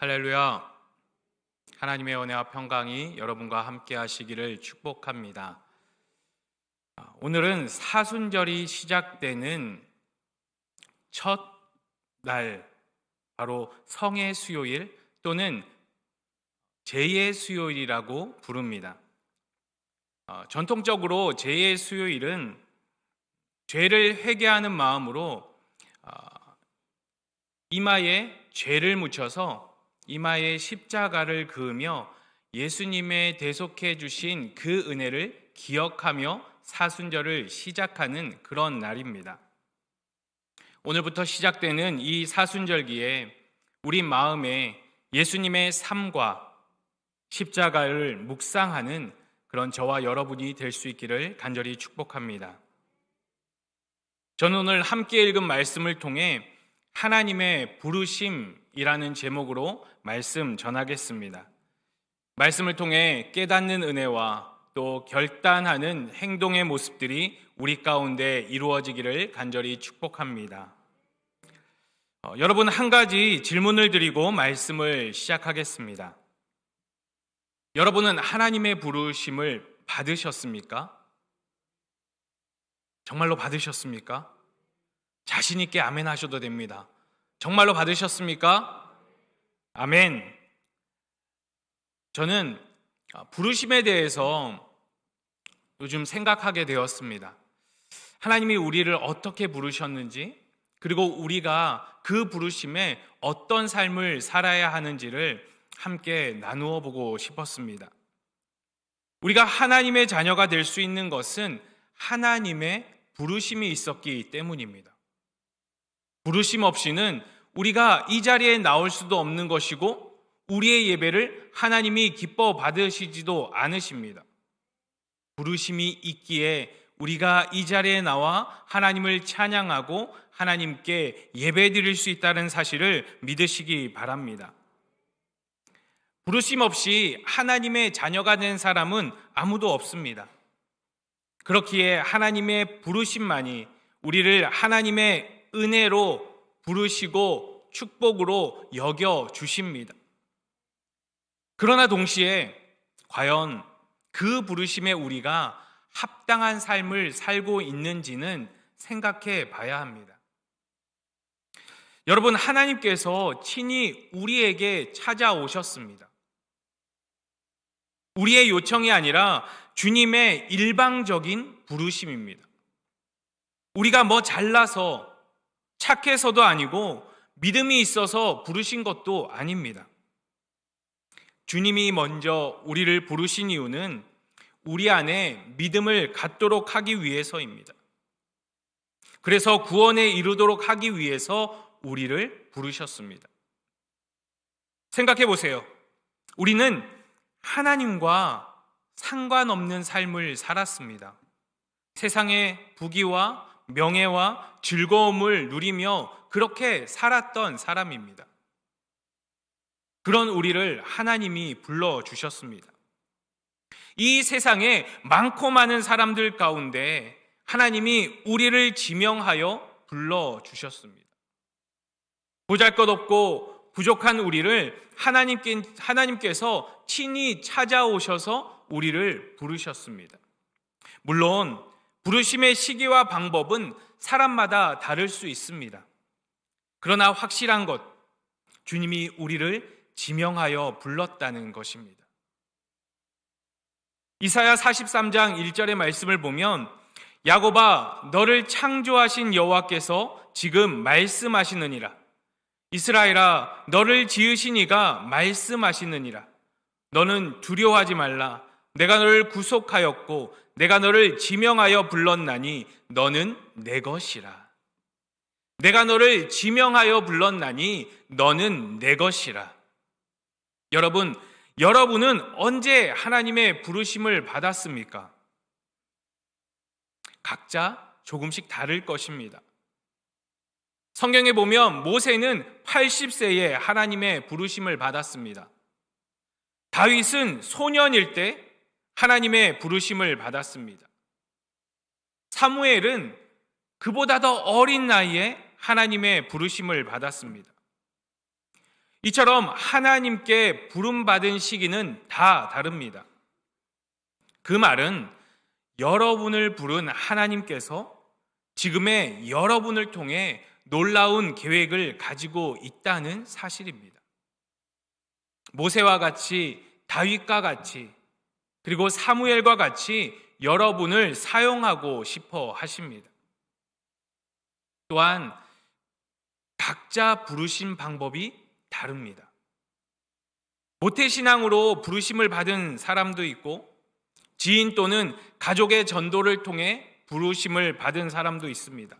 할렐루야. 하나님의 은혜와 평강이 여러분과 함께 하시기를 축복합니다. 오늘은 사순절이 시작되는 첫 날, 바로 성의 수요일 또는 제의 수요일이라고 부릅니다. 전통적으로 제의 수요일은 죄를 회개하는 마음으로 이마에 죄를 묻혀서 이마에 십자가를 그으며 예수님의 대속해 주신 그 은혜를 기억하며 사순절을 시작하는 그런 날입니다. 오늘부터 시작되는 이 사순절기에 우리 마음에 예수님의 삶과 십자가를 묵상하는 그런 저와 여러분이 될 수 있기를 간절히 축복합니다. 저는 오늘 함께 읽은 말씀을 통해 하나님의 부르심이라는 제목으로 말씀 전하겠습니다. 말씀을 통해 깨닫는 은혜와 또 결단하는 행동의 모습들이 우리 가운데 이루어지기를 간절히 축복합니다. 여러분, 한 가지 질문을 드리고 말씀을 시작하겠습니다. 여러분은 하나님의 부르심을 받으셨습니까? 정말로 받으셨습니까? 자신 있게 아멘 하셔도 됩니다. 정말로 받으셨습니까? 아멘. 저는 부르심에 대해서 요즘 생각하게 되었습니다. 하나님이 우리를 어떻게 부르셨는지, 그리고 우리가 그 부르심에 어떤 삶을 살아야 하는지를 함께 나누어 보고 싶었습니다. 우리가 하나님의 자녀가 될 수 있는 것은 하나님의 부르심이 있었기 때문입니다. 부르심 없이는 우리가 이 자리에 나올 수도 없는 것이고 우리의 예배를 하나님이 기뻐 받으시지도 않으십니다. 부르심이 있기에 우리가 이 자리에 나와 하나님을 찬양하고 하나님께 예배드릴 수 있다는 사실을 믿으시기 바랍니다. 부르심 없이 하나님의 자녀가 된 사람은 아무도 없습니다. 그렇기에 하나님의 부르심만이 우리를 하나님의 은혜로 부르시고 축복으로 여겨 주십니다. 그러나 동시에 과연 그 부르심에 우리가 합당한 삶을 살고 있는지는 생각해 봐야 합니다. 여러분, 하나님께서 친히 우리에게 찾아오셨습니다. 우리의 요청이 아니라 주님의 일방적인 부르심입니다. 우리가 뭐 잘나서 착해서도 아니고 믿음이 있어서 부르신 것도 아닙니다. 주님이 먼저 우리를 부르신 이유는 우리 안에 믿음을 갖도록 하기 위해서입니다. 그래서 구원에 이르도록 하기 위해서 우리를 부르셨습니다. 생각해 보세요. 우리는 하나님과 상관없는 삶을 살았습니다. 세상의 부귀와 명예와 즐거움을 누리며 그렇게 살았던 사람입니다. 그런 우리를 하나님이 불러주셨습니다. 이 세상에 많고 많은 사람들 가운데 하나님이 우리를 지명하여 불러주셨습니다. 보잘것없고 부족한 우리를 하나님께서 친히 찾아오셔서 우리를 부르셨습니다. 물론 부르심의 시기와 방법은 사람마다 다를 수 있습니다. 그러나 확실한 것, 주님이 우리를 지명하여 불렀다는 것입니다. 이사야 43장 1절의 말씀을 보면 야곱아, 너를 창조하신 여호와께서 지금 말씀하시느니라. 이스라엘아, 너를 지으신 이가 말씀하시느니라. 너는 두려워하지 말라. 내가 너를 구속하였고 내가 너를 지명하여 불렀나니 너는 내 것이라. 내가 너를 지명하여 불렀나니 너는 내 것이라. 여러분은 언제 하나님의 부르심을 받았습니까? 각자 조금씩 다를 것입니다. 성경에 보면 모세는 80세에 하나님의 부르심을 받았습니다. 다윗은 소년일 때 하나님의 부르심을 받았습니다. 사무엘은 그보다 더 어린 나이에 하나님의 부르심을 받았습니다. 이처럼 하나님께 부름받은 시기는 다 다릅니다. 그 말은 여러분을 부른 하나님께서 지금의 여러분을 통해 놀라운 계획을 가지고 있다는 사실입니다. 모세와 같이, 다윗과 같이, 그리고 사무엘과 같이 여러분을 사용하고 싶어 하십니다. 또한 각자 부르신 방법이 다릅니다. 모태신앙으로 부르심을 받은 사람도 있고, 지인 또는 가족의 전도를 통해 부르심을 받은 사람도 있습니다.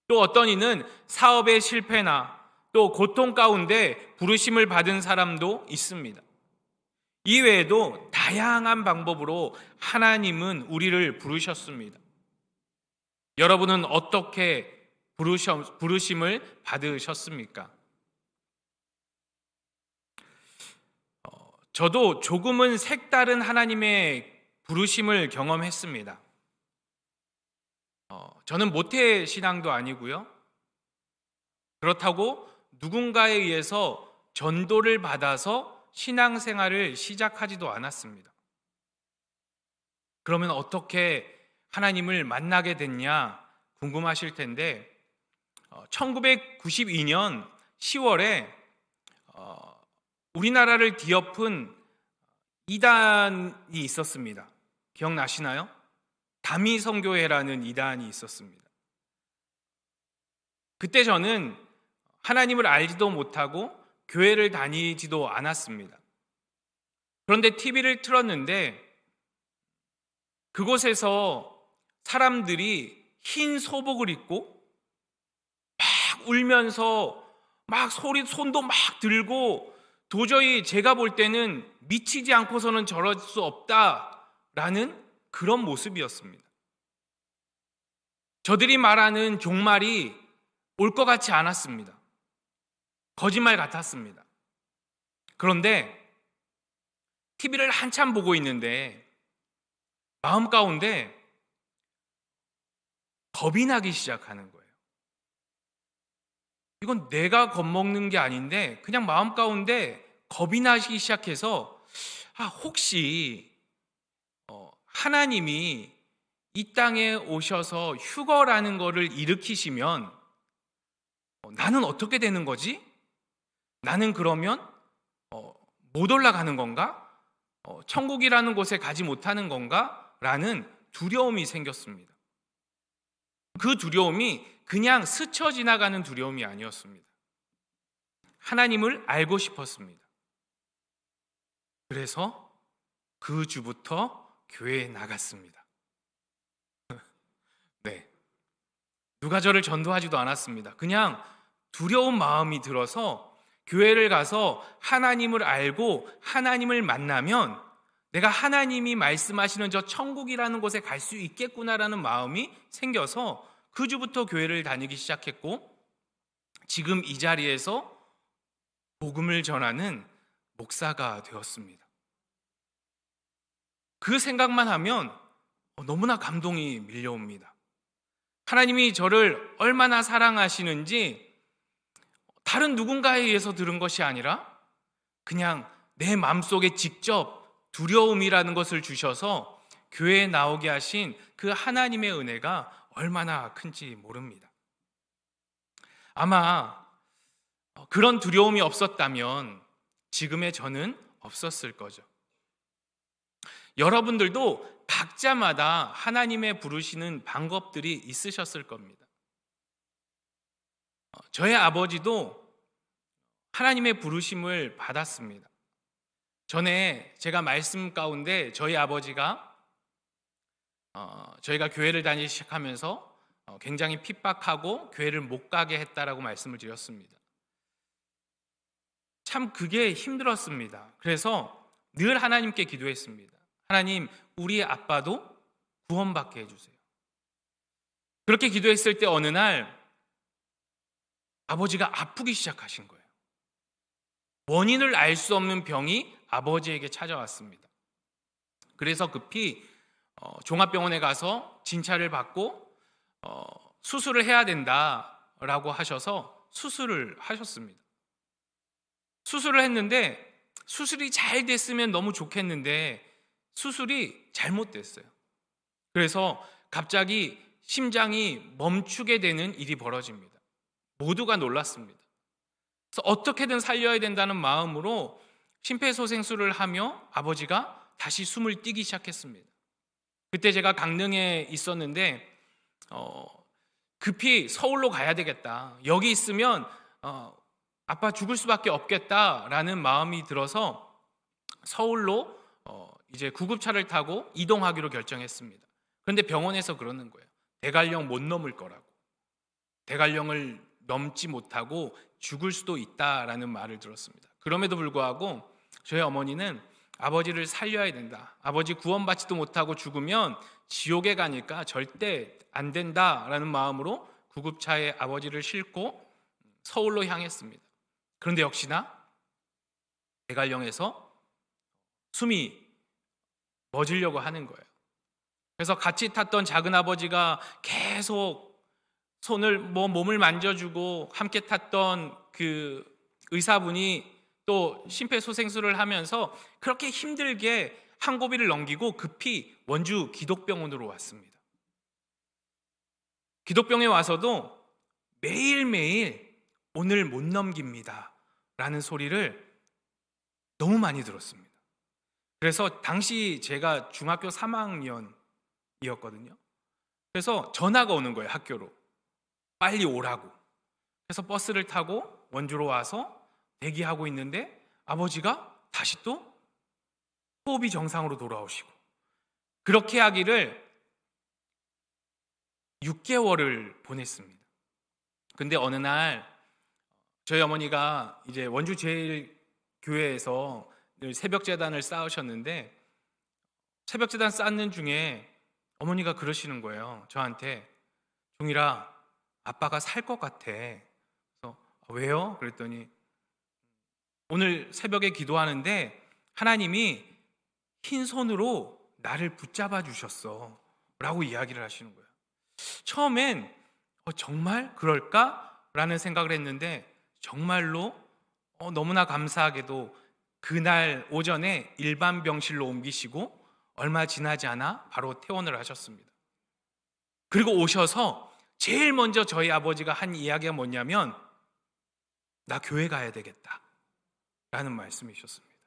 또 어떤 이는 사업의 실패나 또 고통 가운데 부르심을 받은 사람도 있습니다. 이외에도 다양한 방법으로 하나님은 우리를 부르셨습니다. 여러분은 어떻게 부르심을 받으셨습니까? 저도 조금은 색다른 하나님의 부르심을 경험했습니다. 저는 모태신앙도 아니고요. 그렇다고 누군가에 의해서 전도를 받아서 신앙생활을 시작하지도 않았습니다. 그러면 어떻게 하나님을 만나게 됐냐 궁금하실 텐데, 1992년 10월에 우리나라를 뒤엎은 이단이 있었습니다. 기억나시나요? 다미성교회라는 이단이 있었습니다. 그때 저는 하나님을 알지도 못하고 교회를 다니지도 않았습니다. 그런데 TV를 틀었는데 그곳에서 사람들이 흰 소복을 입고 막 울면서 막 손도 막 들고, 도저히 제가 볼 때는 미치지 않고서는 저럴 수 없다라는 그런 모습이었습니다. 저들이 말하는 종말이 올 것 같지 않았습니다. 거짓말 같았습니다. 그런데 TV를 한참 보고 있는데 마음 가운데 겁이 나기 시작하는 거예요. 이건 내가 겁먹는 게 아닌데 그냥 마음 가운데 겁이 나기 시작해서, 혹시 하나님이 이 땅에 오셔서 휴거라는 거를 일으키시면 나는 어떻게 되는 거지? 나는 그러면 못 올라가는 건가? 천국이라는 곳에 가지 못하는 건가? 라는 두려움이 생겼습니다. 그 두려움이 그냥 스쳐 지나가는 두려움이 아니었습니다. 하나님을 알고 싶었습니다. 그래서 그 주부터 교회에 나갔습니다. 네. 누가 저를 전도하지도 않았습니다. 그냥 두려운 마음이 들어서 교회를 가서 하나님을 알고 하나님을 만나면 내가 하나님이 말씀하시는 저 천국이라는 곳에 갈 수 있겠구나라는 마음이 생겨서 그 주부터 교회를 다니기 시작했고, 지금 이 자리에서 복음을 전하는 목사가 되었습니다. 그 생각만 하면 너무나 감동이 밀려옵니다. 하나님이 저를 얼마나 사랑하시는지 다른 누군가에 의해서 들은 것이 아니라 그냥 내 마음속에 직접 두려움이라는 것을 주셔서 교회에 나오게 하신 그 하나님의 은혜가 얼마나 큰지 모릅니다. 아마 그런 두려움이 없었다면 지금의 저는 없었을 거죠. 여러분들도 각자마다 하나님의 부르시는 방법들이 있으셨을 겁니다. 저의 아버지도 하나님의 부르심을 받았습니다. 전에 제가 말씀 가운데 저희 아버지가 저희가 교회를 다니기 시작하면서 굉장히 핍박하고 교회를 못 가게 했다라고 말씀을 드렸습니다. 참 그게 힘들었습니다. 그래서 늘 하나님께 기도했습니다. 하나님, 우리 아빠도 구원받게 해주세요. 그렇게 기도했을 때 어느 날 아버지가 아프기 시작하신 거예요. 원인을 알 수 없는 병이 아버지에게 찾아왔습니다. 그래서 급히 종합병원에 가서 진찰을 받고 수술을 해야 된다라고 하셔서 수술을 하셨습니다. 수술을 했는데 수술이 잘 됐으면 너무 좋겠는데 수술이 잘못됐어요. 그래서 갑자기 심장이 멈추게 되는 일이 벌어집니다. 모두가 놀랐습니다. 그래서 어떻게든 살려야 된다는 마음으로 심폐소생술을 하며 아버지가 다시 숨을 뛰기 시작했습니다. 그때 제가 강릉에 있었는데 급히 서울로 가야 되겠다. 여기 있으면 아빠 죽을 수밖에 없겠다라는 마음이 들어서 서울로 이제 구급차를 타고 이동하기로 결정했습니다. 그런데 병원에서 그러는 거예요. 대관령 못 넘을 거라고. 대관령을 넘지 못하고 죽을 수도 있다라는 말을 들었습니다. 그럼에도 불구하고 저희 어머니는 아버지를 살려야 된다. 아버지 구원받지도 못하고 죽으면 지옥에 가니까 절대 안 된다라는 마음으로 구급차에 아버지를 싣고 서울로 향했습니다. 그런데 역시나 대관령에서 숨이 멎으려고 하는 거예요. 그래서 같이 탔던 작은 아버지가 계속 손을 몸을 만져주고 함께 탔던 그 의사분이 또 심폐소생술을 하면서 그렇게 힘들게 한 고비를 넘기고 급히 원주 기독병원으로 왔습니다. 기독병에 와서도 매일매일 오늘 못 넘깁니다 라는 소리를 너무 많이 들었습니다. 그래서 당시 제가 중학교 3학년이었거든요. 그래서 전화가 오는 거예요, 학교로. 빨리 오라고. 그래서 버스를 타고 원주로 와서 대기하고 있는데 아버지가 다시 또 호흡이 정상으로 돌아오시고, 그렇게 하기를 6개월을 보냈습니다. 근데 어느 날 저희 어머니가 이제 원주 제일교회에서 늘 새벽 제단을 쌓으셨는데 새벽 제단 쌓는 중에 어머니가 그러시는 거예요. 저한테, 종일아, 아빠가 살 것 같아. 그래서 왜요? 그랬더니 오늘 새벽에 기도하는데 하나님이 흰 손으로 나를 붙잡아 주셨어 라고 이야기를 하시는 거예요. 처음엔 정말 그럴까? 라는 생각을 했는데 정말로 너무나 감사하게도 그날 오전에 일반 병실로 옮기시고 얼마 지나지 않아 바로 퇴원을 하셨습니다. 그리고 오셔서 제일 먼저 저희 아버지가 한 이야기가 뭐냐면, 나 교회 가야 되겠다 라는 말씀이셨습니다.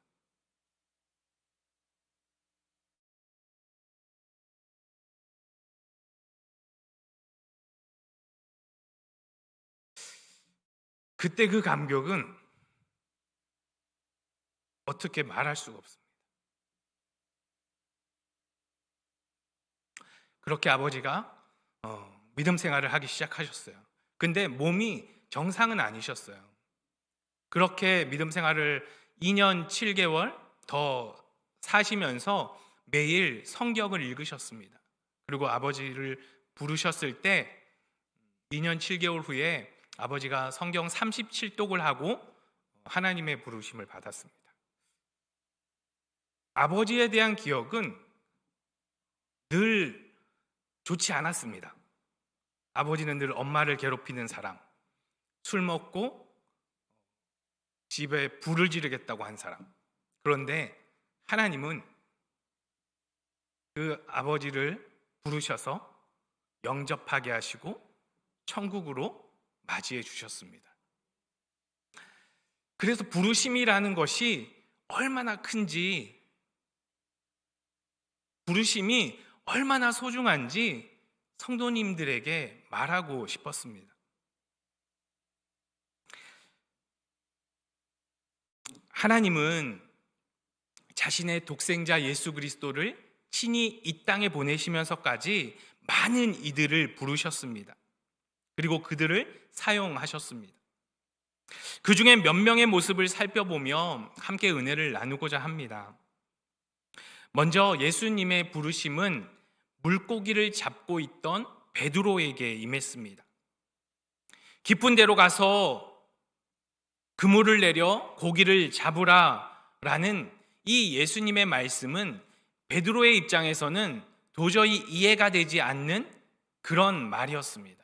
그때 그 감격은 어떻게 말할 수가 없습니다. 그렇게 아버지가 믿음 생활을 하기 시작하셨어요. 근데 몸이 정상은 아니셨어요. 그렇게 믿음 생활을 2년 7개월 더 사시면서 매일 성경을 읽으셨습니다. 그리고 아버지를 부르셨을 때 2년 7개월 후에 아버지가 성경 37독을 하고 하나님의 부르심을 받았습니다. 아버지에 대한 기억은 늘 좋지 않았습니다. 아버지는 늘 엄마를 괴롭히는 사람, 술 먹고 집에 불을 지르겠다고 한 사람. 그런데 하나님은 그 아버지를 부르셔서 영접하게 하시고 천국으로 맞이해 주셨습니다. 그래서 부르심이라는 것이 얼마나 큰지, 부르심이 얼마나 소중한지 성도님들에게 말하고 싶었습니다. 하나님은 자신의 독생자 예수 그리스도를 친히 이 땅에 보내시면서까지 많은 이들을 부르셨습니다. 그리고 그들을 사용하셨습니다. 그 중에 몇 명의 모습을 살펴보며 함께 은혜를 나누고자 합니다. 먼저 예수님의 부르심은 물고기를 잡고 있던 베드로에게 임했습니다. 깊은 데로 가서 그물을 내려 고기를 잡으라라는 이 예수님의 말씀은 베드로의 입장에서는 도저히 이해가 되지 않는 그런 말이었습니다.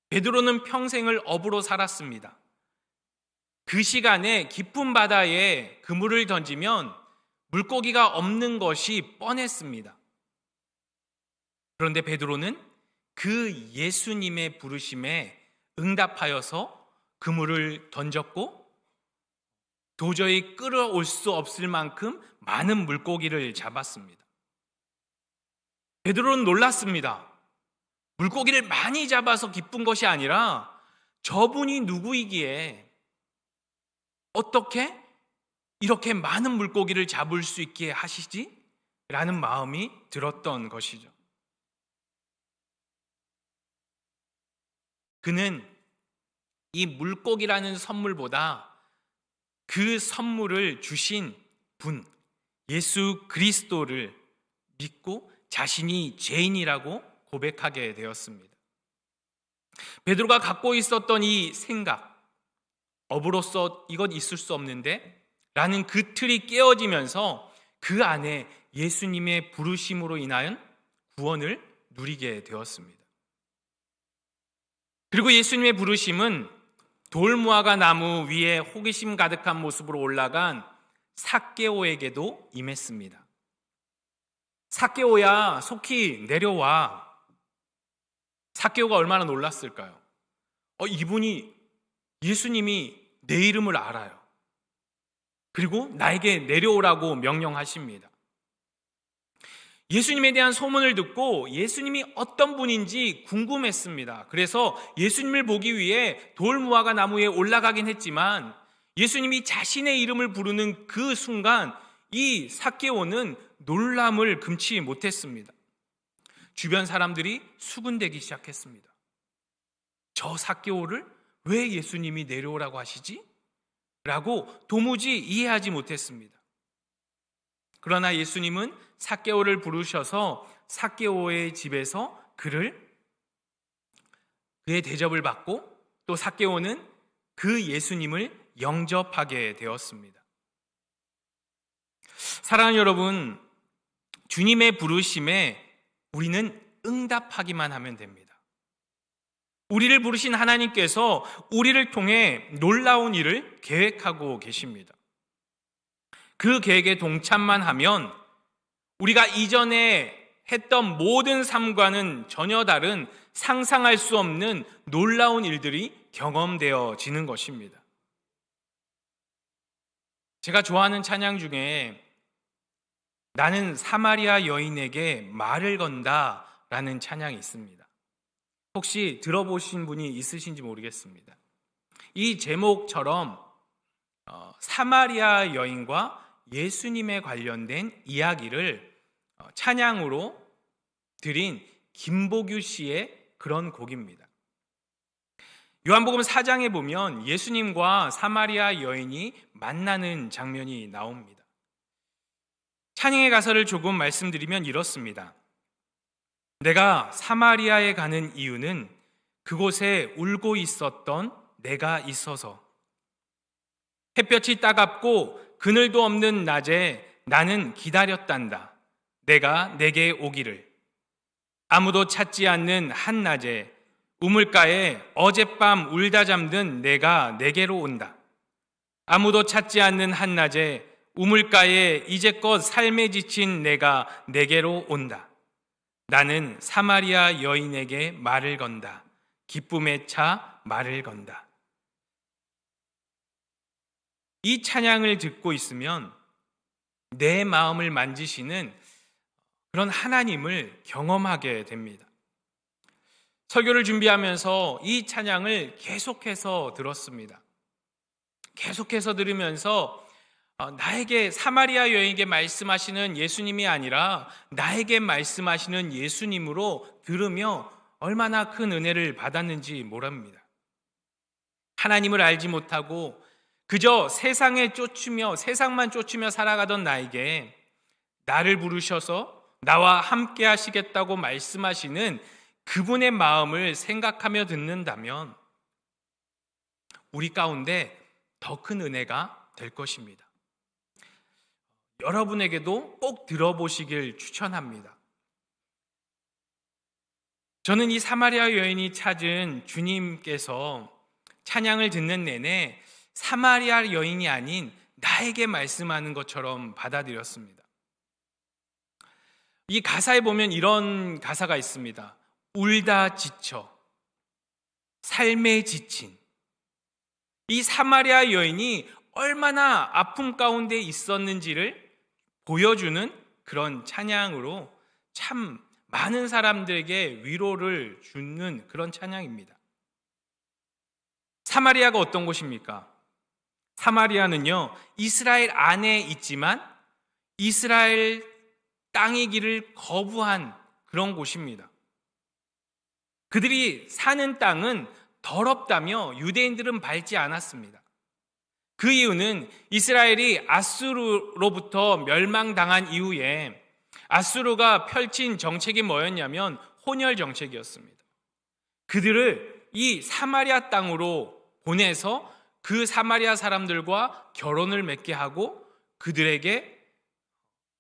베드로는 평생을 어부로 살았습니다. 그 시간에 깊은 바다에 그물을 던지면 물고기가 없는 것이 뻔했습니다. 그런데 베드로는 그 예수님의 부르심에 응답하여서 그물을 던졌고 도저히 끌어올 수 없을 만큼 많은 물고기를 잡았습니다. 베드로는 놀랐습니다. 물고기를 많이 잡아서 기쁜 것이 아니라 저분이 누구이기에 어떻게 이렇게 많은 물고기를 잡을 수 있게 하시지? 라는 마음이 들었던 것이죠. 그는 이 물고기라는 선물보다 그 선물을 주신 분, 예수 그리스도를 믿고 자신이 죄인이라고 고백하게 되었습니다. 베드로가 갖고 있었던 이 생각, 업으로서 이것 있을 수 없는데 라는 그 틀이 깨어지면서 그 안에 예수님의 부르심으로 인하여 구원을 누리게 되었습니다. 그리고 예수님의 부르심은 돌무화과 나무 위에 호기심 가득한 모습으로 올라간 삭개오에게도 임했습니다. 삭개오야, 속히 내려와. 삭개오가 얼마나 놀랐을까요? 이분이, 예수님이 내 이름을 알아요. 그리고 나에게 내려오라고 명령하십니다. 예수님에 대한 소문을 듣고 예수님이 어떤 분인지 궁금했습니다. 그래서 예수님을 보기 위해 돌무화과 나무에 올라가긴 했지만 예수님이 자신의 이름을 부르는 그 순간 이 삭개오는 놀람을 금치 못했습니다. 주변 사람들이 수군대기 시작했습니다. 저 삭개오를 왜 예수님이 내려오라고 하시지? 라고 도무지 이해하지 못했습니다. 그러나 예수님은 삭개오를 부르셔서 삭개오의 집에서 그의 대접을 받고 또 삭개오는 그 예수님을 영접하게 되었습니다. 사랑하는 여러분, 주님의 부르심에 우리는 응답하기만 하면 됩니다. 우리를 부르신 하나님께서 우리를 통해 놀라운 일을 계획하고 계십니다. 그 계획에 동참만 하면 우리가 이전에 했던 모든 삶과는 전혀 다른 상상할 수 없는 놀라운 일들이 경험되어지는 것입니다. 제가 좋아하는 찬양 중에 나는 사마리아 여인에게 말을 건다 라는 찬양이 있습니다. 혹시 들어보신 분이 있으신지 모르겠습니다. 이 제목처럼 사마리아 여인과 예수님에 관련된 이야기를 찬양으로 드린 김보규 씨의 그런 곡입니다. 요한복음 4장에 보면 예수님과 사마리아 여인이 만나는 장면이 나옵니다. 찬양의 가사를 조금 말씀드리면 이렇습니다. 내가 사마리아에 가는 이유는 그곳에 울고 있었던 내가 있어서 햇볕이 따갑고 그늘도 없는 낮에 나는 기다렸단다. 내가 내게 오기를. 아무도 찾지 않는 한낮에 우물가에 어젯밤 울다 잠든 내가 내게로 온다. 아무도 찾지 않는 한낮에 우물가에 이제껏 삶에 지친 내가 내게로 온다. 나는 사마리아 여인에게 말을 건다. 기쁨에 차 말을 건다. 이 찬양을 듣고 있으면 내 마음을 만지시는 그런 하나님을 경험하게 됩니다. 설교를 준비하면서 이 찬양을 계속해서 들었습니다. 계속해서 들으면서 나에게 사마리아 여인에게 말씀하시는 예수님이 아니라 나에게 말씀하시는 예수님으로 들으며 얼마나 큰 은혜를 받았는지 모릅니다. 하나님을 알지 못하고 그저 세상에 쫓으며 세상만 쫓으며 살아가던 나에게 나를 부르셔서 나와 함께 하시겠다고 말씀하시는 그분의 마음을 생각하며 듣는다면 우리 가운데 더 큰 은혜가 될 것입니다. 여러분에게도 꼭 들어보시길 추천합니다. 저는 이 사마리아 여인이 찾은 주님께서 찬양을 듣는 내내 사마리아 여인이 아닌 나에게 말씀하는 것처럼 받아들였습니다. 이 가사에 보면 이런 가사가 있습니다. 울다 지쳐, 삶에 지친. 이 사마리아 여인이 얼마나 아픔 가운데 있었는지를 보여주는 그런 찬양으로 참 많은 사람들에게 위로를 주는 그런 찬양입니다. 사마리아가 어떤 곳입니까? 사마리아는요, 이스라엘 안에 있지만 이스라엘 땅이기를 거부한 그런 곳입니다. 그들이 사는 땅은 더럽다며 유대인들은 밟지 않았습니다. 그 이유는 이스라엘이 아수르로부터 멸망당한 이후에 아수르가 펼친 정책이 뭐였냐면 혼혈 정책이었습니다. 그들을 이 사마리아 땅으로 보내서 그 사마리아 사람들과 결혼을 맺게 하고 그들에게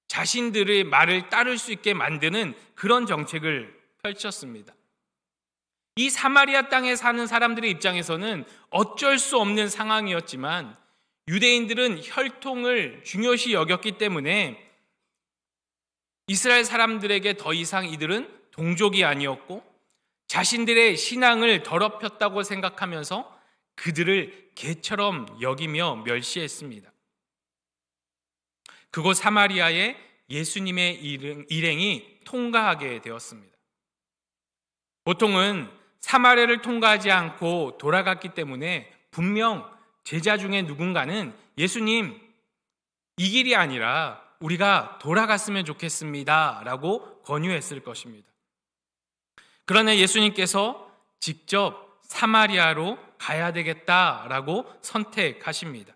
자신들의 말을 따를 수 있게 만드는 그런 정책을 펼쳤습니다. 이 사마리아 땅에 사는 사람들의 입장에서는 어쩔 수 없는 상황이었지만 유대인들은 혈통을 중요시 여겼기 때문에 이스라엘 사람들에게 더 이상 이들은 동족이 아니었고 자신들의 신앙을 더럽혔다고 생각하면서 그들을 개처럼 여기며 멸시했습니다. 그곳 사마리아에 예수님의 일행이 통과하게 되었습니다. 보통은 사마리아를 통과하지 않고 돌아갔기 때문에 분명 제자 중에 누군가는 예수님, 이 길이 아니라 우리가 돌아갔으면 좋겠습니다 라고 권유했을 것입니다. 그러나 예수님께서 직접 사마리아로 가야 되겠다라고 선택하십니다.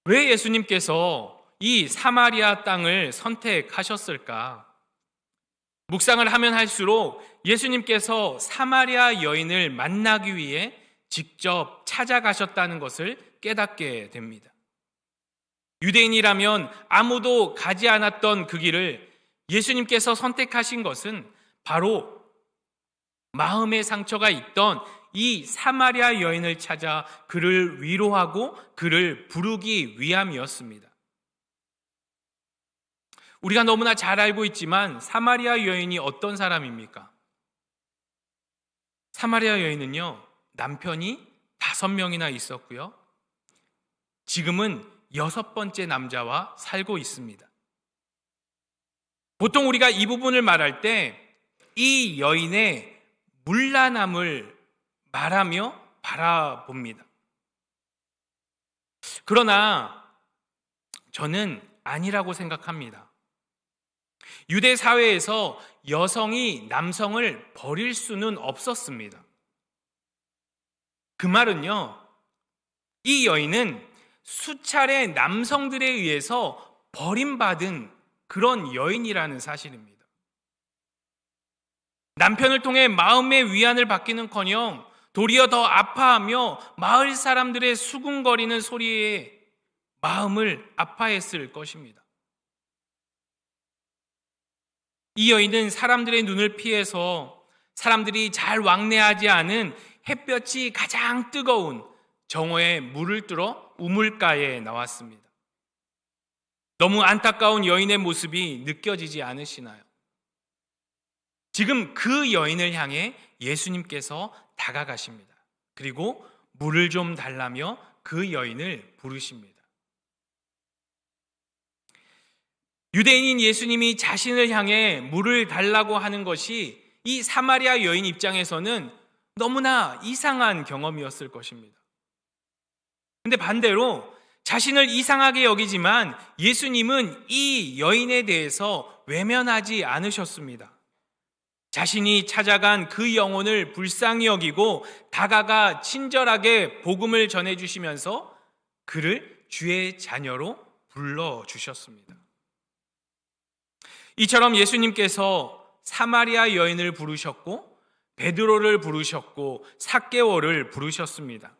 왜 예수님께서 이 사마리아 땅을 선택하셨을까? 묵상을 하면 할수록 예수님께서 사마리아 여인을 만나기 위해 직접 찾아가셨다는 것을 깨닫게 됩니다. 유대인이라면 아무도 가지 않았던 그 길을 예수님께서 선택하신 것은 바로 마음의 상처가 있던 이 사마리아 여인을 찾아 그를 위로하고 그를 부르기 위함이었습니다. 우리가 너무나 잘 알고 있지만 사마리아 여인이 어떤 사람입니까? 사마리아 여인은요, 남편이 5명이나 있었고요. 지금은 6번째 남자와 살고 있습니다. 보통 우리가 이 부분을 말할 때 이 여인의 문란함을 말하며 바라봅니다. 그러나 저는 아니라고 생각합니다. 유대 사회에서 여성이 남성을 버릴 수는 없었습니다. 그 말은요, 이 여인은 수차례 남성들에 의해서 버림받은 그런 여인이라는 사실입니다. 남편을 통해 마음의 위안을 받기는커녕 도리어 더 아파하며 마을 사람들의 수군거리는 소리에 마음을 아파했을 것입니다. 이 여인은 사람들의 눈을 피해서 사람들이 잘 왕래하지 않은 햇볕이 가장 뜨거운 정오에 물을 뚫어 우물가에 나왔습니다. 너무 안타까운 여인의 모습이 느껴지지 않으시나요? 지금 그 여인을 향해 예수님께서 다가가십니다. 그리고 물을 좀 달라며 그 여인을 부르십니다. 유대인인 예수님이 자신을 향해 물을 달라고 하는 것이 이 사마리아 여인 입장에서는 너무나 이상한 경험이었을 것입니다. 근데 반대로 자신을 이상하게 여기지만 예수님은 이 여인에 대해서 외면하지 않으셨습니다. 자신이 찾아간 그 영혼을 불쌍히 여기고 다가가 친절하게 복음을 전해주시면서 그를 주의 자녀로 불러주셨습니다. 이처럼 예수님께서 사마리아 여인을 부르셨고 베드로를 부르셨고 삭개오를 부르셨습니다.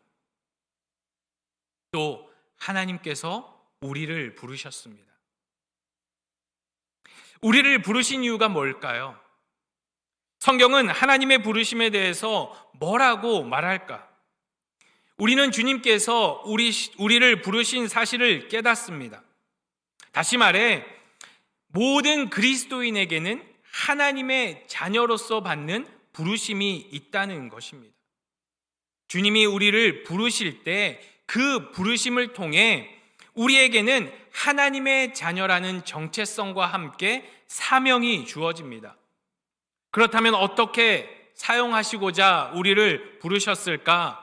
또 하나님께서 우리를 부르셨습니다. 우리를 부르신 이유가 뭘까요? 성경은 하나님의 부르심에 대해서 뭐라고 말할까? 우리는 주님께서 우리를 부르신 사실을 깨닫습니다. 다시 말해 모든 그리스도인에게는 하나님의 자녀로서 받는 부르심이 있다는 것입니다. 주님이 우리를 부르실 때 그 부르심을 통해 우리에게는 하나님의 자녀라는 정체성과 함께 사명이 주어집니다. 그렇다면 어떻게 사용하시고자 우리를 부르셨을까?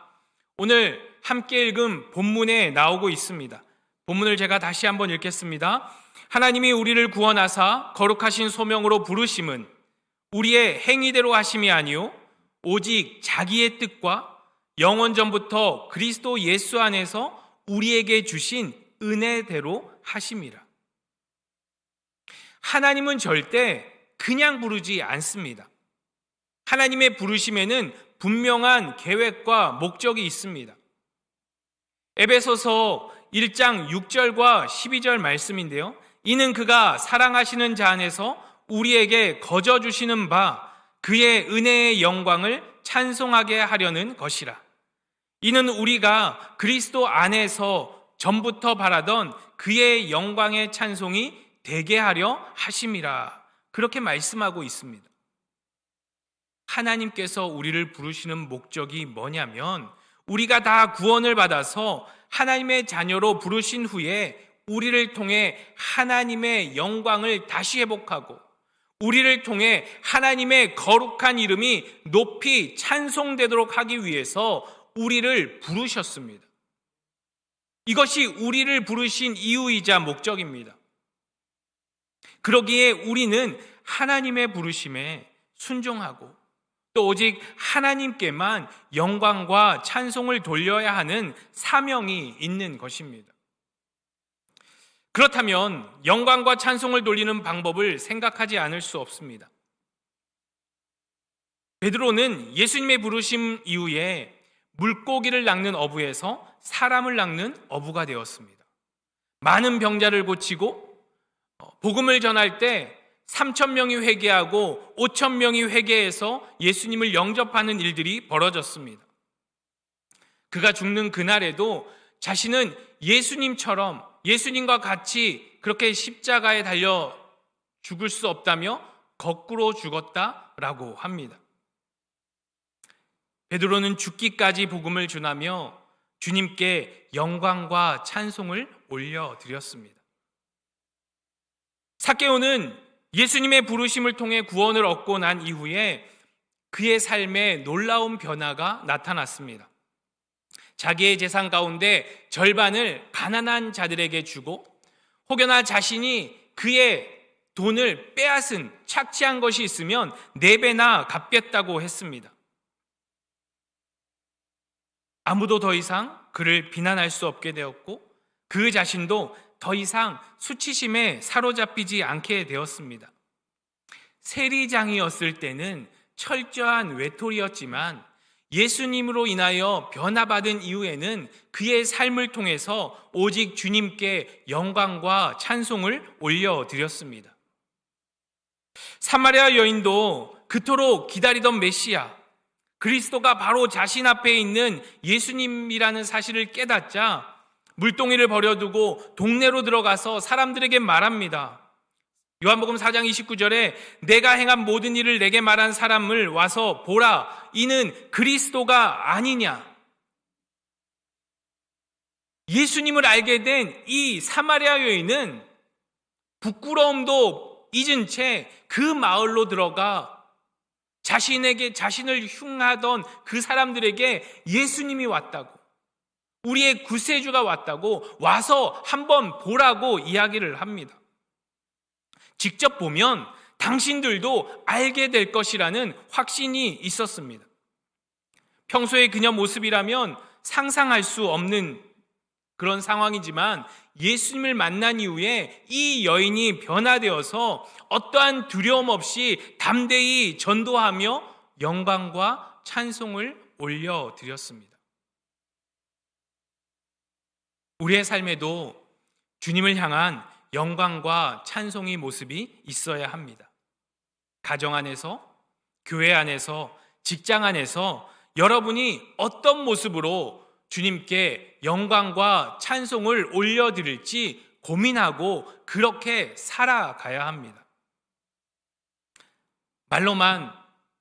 오늘 함께 읽은 본문에 나오고 있습니다. 본문을 제가 다시 한번 읽겠습니다. 하나님이 우리를 구원하사 거룩하신 소명으로 부르심은 우리의 행위대로 하심이 아니요 오직 자기의 뜻과 영원 전부터 그리스도 예수 안에서 우리에게 주신 은혜대로 하심이라. 하나님은 절대 그냥 부르지 않습니다. 하나님의 부르심에는 분명한 계획과 목적이 있습니다. 에베소서 1장 6절과 12절 말씀인데요. 이는 그가 사랑하시는 자 안에서 우리에게 거저 주시는 바 그의 은혜의 영광을 찬송하게 하려는 것이라. 이는 우리가 그리스도 안에서 전부터 바라던 그의 영광의 찬송이 되게 하려 하심이라. 그렇게 말씀하고 있습니다. 하나님께서 우리를 부르시는 목적이 뭐냐면 우리가 다 구원을 받아서 하나님의 자녀로 부르신 후에 우리를 통해 하나님의 영광을 다시 회복하고 우리를 통해 하나님의 거룩한 이름이 높이 찬송되도록 하기 위해서 우리를 부르셨습니다. 이것이 우리를 부르신 이유이자 목적입니다. 그러기에 우리는 하나님의 부르심에 순종하고 또 오직 하나님께만 영광과 찬송을 돌려야 하는 사명이 있는 것입니다. 그렇다면 영광과 찬송을 돌리는 방법을 생각하지 않을 수 없습니다. 베드로는 예수님의 부르심 이후에 물고기를 낚는 어부에서 사람을 낚는 어부가 되었습니다. 많은 병자를 고치고 복음을 전할 때 3,000명이 회개하고 5,000명이 회개해서 예수님을 영접하는 일들이 벌어졌습니다. 그가 죽는 그날에도 자신은 예수님처럼 예수님과 같이 그렇게 십자가에 달려 죽을 수 없다며 거꾸로 죽었다라고 합니다. 베드로는 죽기까지 복음을 전하며 주님께 영광과 찬송을 올려드렸습니다. 삭개오는 예수님의 부르심을 통해 구원을 얻고 난 이후에 그의 삶에 놀라운 변화가 나타났습니다. 자기의 재산 가운데 절반을 가난한 자들에게 주고 혹여나 자신이 그의 돈을 빼앗은 착취한 것이 있으면 4배나 갚겠다고 했습니다. 아무도 더 이상 그를 비난할 수 없게 되었고 그 자신도 더 이상 수치심에 사로잡히지 않게 되었습니다. 세리장이었을 때는 철저한 외톨이였지만 예수님으로 인하여 변화받은 이후에는 그의 삶을 통해서 오직 주님께 영광과 찬송을 올려드렸습니다. 사마리아 여인도 그토록 기다리던 메시아 그리스도가 바로 자신 앞에 있는 예수님이라는 사실을 깨닫자 물동이를 버려두고 동네로 들어가서 사람들에게 말합니다. 요한복음 4장 29절에 내가 행한 모든 일을 내게 말한 사람을 와서 보라, 이는 그리스도가 아니냐. 예수님을 알게 된 이 사마리아 여인은 부끄러움도 잊은 채 그 마을로 들어가 자신을 흉하던 그 사람들에게 예수님이 왔다고, 우리의 구세주가 왔다고 와서 한번 보라고 이야기를 합니다. 직접 보면 당신들도 알게 될 것이라는 확신이 있었습니다. 평소의 그녀 모습이라면 상상할 수 없는 그런 상황이지만 예수님을 만난 이후에 이 여인이 변화되어서 어떠한 두려움 없이 담대히 전도하며 영광과 찬송을 올려드렸습니다. 우리의 삶에도 주님을 향한 영광과 찬송의 모습이 있어야 합니다. 가정 안에서, 교회 안에서, 직장 안에서 여러분이 어떤 모습으로 주님께 영광과 찬송을 올려드릴지 고민하고 그렇게 살아가야 합니다. 말로만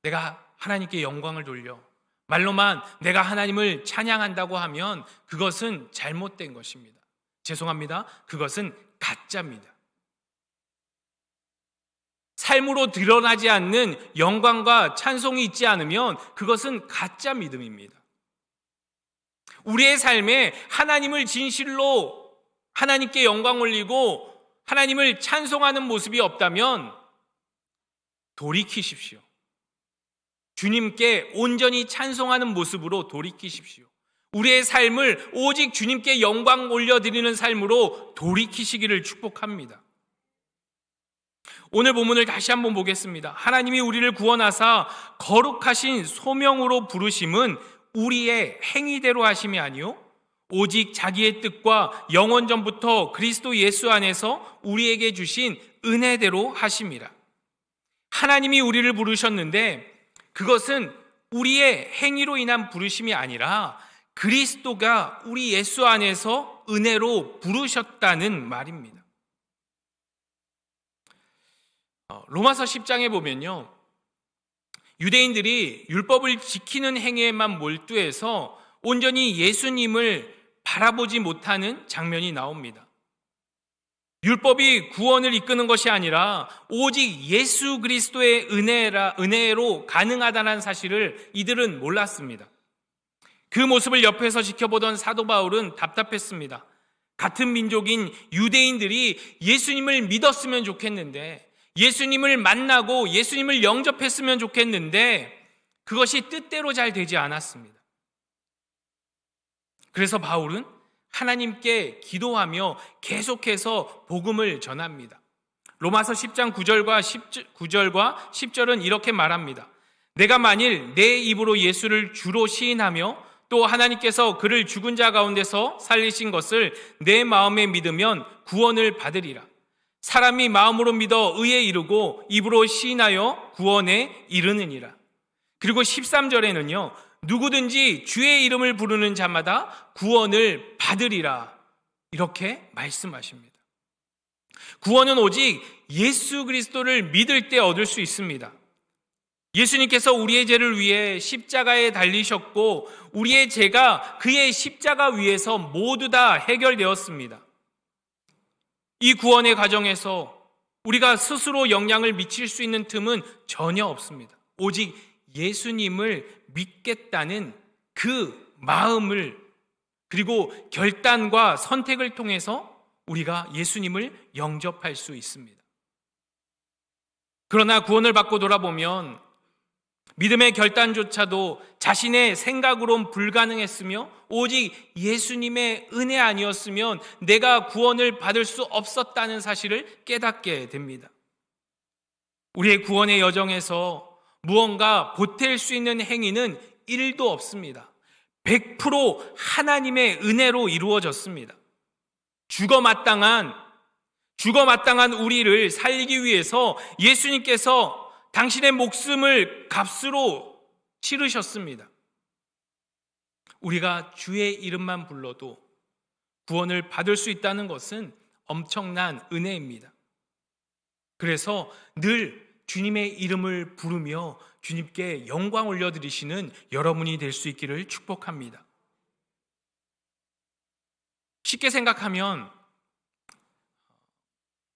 내가 하나님께 영광을 돌려, 말로만 내가 하나님을 찬양한다고 하면 그것은 잘못된 것입니다. 죄송합니다. 그것은 가짜입니다. 삶으로 드러나지 않는 영광과 찬송이 있지 않으면 그것은 가짜 믿음입니다. 우리의 삶에 하나님을 진실로 하나님께 영광 올리고 하나님을 찬송하는 모습이 없다면 돌이키십시오. 주님께 온전히 찬송하는 모습으로 돌이키십시오. 우리의 삶을 오직 주님께 영광 올려드리는 삶으로 돌이키시기를 축복합니다. 오늘 본문을 다시 한번 보겠습니다. 하나님이 우리를 구원하사 거룩하신 소명으로 부르심은 우리의 행위대로 하심이 아니요 오직 자기의 뜻과 영원 전부터 그리스도 예수 안에서 우리에게 주신 은혜대로 하심이라. 하나님이 우리를 부르셨는데 그것은 우리의 행위로 인한 부르심이 아니라 그리스도가 우리 예수 안에서 은혜로 부르셨다는 말입니다. 로마서 10장에 보면요, 유대인들이 율법을 지키는 행위에만 몰두해서 온전히 예수님을 바라보지 못하는 장면이 나옵니다. 율법이 구원을 이끄는 것이 아니라 오직 예수 그리스도의 은혜로 가능하다는 사실을 이들은 몰랐습니다. 그 모습을 옆에서 지켜보던 사도 바울은 답답했습니다. 같은 민족인 유대인들이 예수님을 믿었으면 좋겠는데, 예수님을 만나고 예수님을 영접했으면 좋겠는데 그것이 뜻대로 잘 되지 않았습니다. 그래서 바울은 하나님께 기도하며 계속해서 복음을 전합니다. 로마서 10장 9절과 10절은 이렇게 말합니다. 내가 만일 내 입으로 예수를 주로 시인하며 또 하나님께서 그를 죽은 자 가운데서 살리신 것을 내 마음에 믿으면 구원을 받으리라. 사람이 마음으로 믿어 의에 이르고 입으로 시인하여 구원에 이르느니라. 그리고 13절에는요, 누구든지 주의 이름을 부르는 자마다 구원을 받으리라. 이렇게 말씀하십니다. 구원은 오직 예수 그리스도를 믿을 때 얻을 수 있습니다. 예수님께서 우리의 죄를 위해 십자가에 달리셨고 우리의 죄가 그의 십자가 위에서 모두 다 해결되었습니다. 이 구원의 과정에서 우리가 스스로 영향을 미칠 수 있는 틈은 전혀 없습니다. 오직 예수님을 믿겠다는 그 마음을 그리고 결단과 선택을 통해서 우리가 예수님을 영접할 수 있습니다. 그러나 구원을 받고 돌아보면 믿음의 결단조차도 자신의 생각으론 불가능했으며 오직 예수님의 은혜 아니었으면 내가 구원을 받을 수 없었다는 사실을 깨닫게 됩니다. 우리의 구원의 여정에서 무언가 보탤 수 있는 행위는 1도 없습니다. 100% 하나님의 은혜로 이루어졌습니다. 죽어마땅한 우리를 살리기 위해서 예수님께서 당신의 목숨을 값으로 치르셨습니다. 우리가 주의 이름만 불러도 구원을 받을 수 있다는 것은 엄청난 은혜입니다. 그래서 늘 주님의 이름을 부르며 주님께 영광 올려드리시는 여러분이 될 수 있기를 축복합니다. 쉽게 생각하면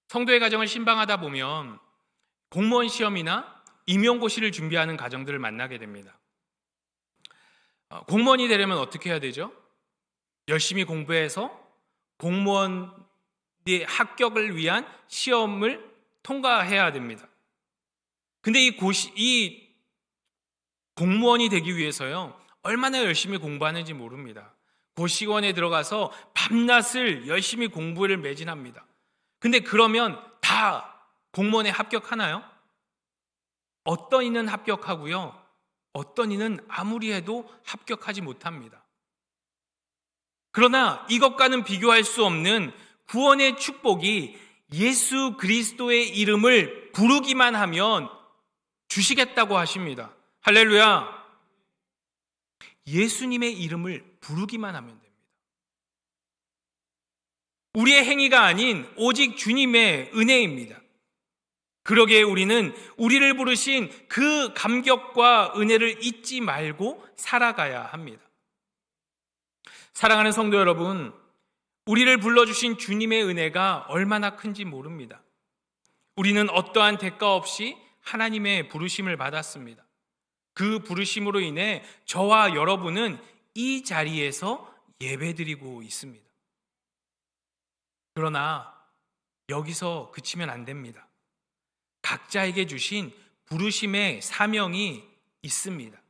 성도의 가정을 신방하다 보면 공무원 시험이나 임용고시를 준비하는 가정들을 만나게 됩니다. 공무원이 되려면 어떻게 해야 되죠? 열심히 공부해서 공무원의 합격을 위한 시험을 통과해야 됩니다. 근데 이 공무원이 되기 위해서요, 얼마나 열심히 공부하는지 모릅니다. 고시원에 들어가서 밤낮을 열심히 공부를 매진합니다. 근데 그러면 다 공무원에 합격하나요? 어떤 이는 합격하고요, 어떤 이는 아무리 해도 합격하지 못합니다. 그러나 이것과는 비교할 수 없는 구원의 축복이 예수 그리스도의 이름을 부르기만 하면 주시겠다고 하십니다. 할렐루야! 예수님의 이름을 부르기만 하면 됩니다. 우리의 행위가 아닌 오직 주님의 은혜입니다. 그러기에 우리는 우리를 부르신 그 감격과 은혜를 잊지 말고 살아가야 합니다. 사랑하는 성도 여러분, 우리를 불러주신 주님의 은혜가 얼마나 큰지 모릅니다. 우리는 어떠한 대가 없이 하나님의 부르심을 받았습니다. 그 부르심으로 인해 저와 여러분은 이 자리에서 예배드리고 있습니다. 그러나 여기서 그치면 안 됩니다. 각자에게 주신 부르심의 사명이 있습니다.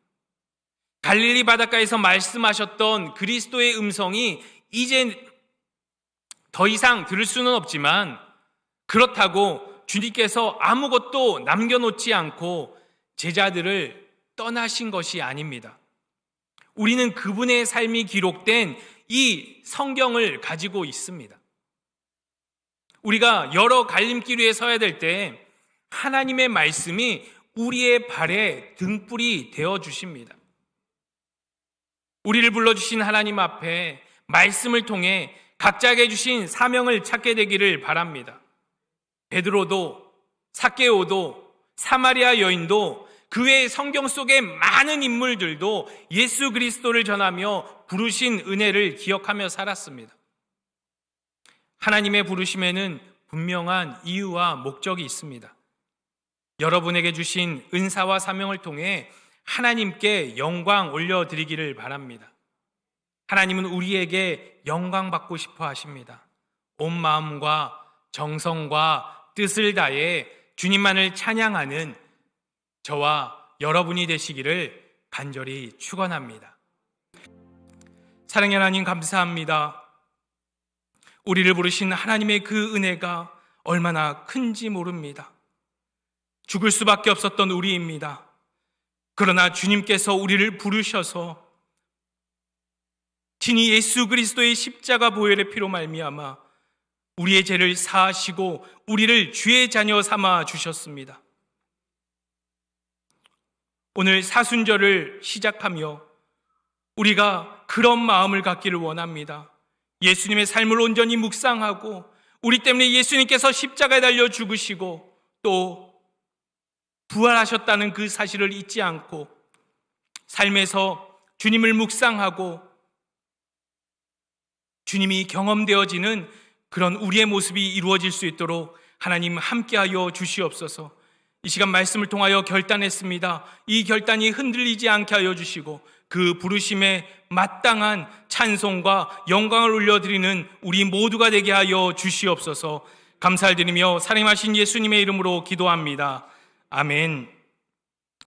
갈릴리 바닷가에서 말씀하셨던 그리스도의 음성이 이제 더 이상 들을 수는 없지만, 그렇다고 주님께서 아무것도 남겨놓지 않고 제자들을 떠나신 것이 아닙니다. 우리는 그분의 삶이 기록된 이 성경을 가지고 있습니다. 우리가 여러 갈림길 위에 서야 될 때 하나님의 말씀이 우리의 발에 등불이 되어 주십니다. 우리를 불러주신 하나님 앞에 말씀을 통해 각자에게 주신 사명을 찾게 되기를 바랍니다. 베드로도, 삭개오도, 사마리아 여인도, 그 외의 성경 속의 많은 인물들도 예수 그리스도를 전하며 부르신 은혜를 기억하며 살았습니다. 하나님의 부르심에는 분명한 이유와 목적이 있습니다. 여러분에게 주신 은사와 사명을 통해 하나님께 영광 올려드리기를 바랍니다. 하나님은 우리에게 영광 받고 싶어 하십니다. 온 마음과 정성과 뜻을 다해 주님만을 찬양하는 저와 여러분이 되시기를 간절히 축원합니다. 사랑의 하나님, 감사합니다. 우리를 부르신 하나님의 그 은혜가 얼마나 큰지 모릅니다. 죽을 수밖에 없었던 우리입니다. 그러나 주님께서 우리를 부르셔서 친히 예수 그리스도의 십자가 보혈의 피로 말미암아 우리의 죄를 사하시고 우리를 주의 자녀 삼아 주셨습니다. 오늘 사순절을 시작하며 우리가 그런 마음을 갖기를 원합니다. 예수님의 삶을 온전히 묵상하고 우리 때문에 예수님께서 십자가에 달려 죽으시고 또 부활하셨다는 그 사실을 잊지 않고 삶에서 주님을 묵상하고 주님이 경험되어지는 그런 우리의 모습이 이루어질 수 있도록 하나님 함께하여 주시옵소서. 이 시간 말씀을 통하여 결단했습니다. 이 결단이 흔들리지 않게 하여 주시고 그 부르심에 마땅한 찬송과 영광을 올려드리는 우리 모두가 되게 하여 주시옵소서. 감사를 드리며 사랑하신 예수님의 이름으로 기도합니다. 아멘.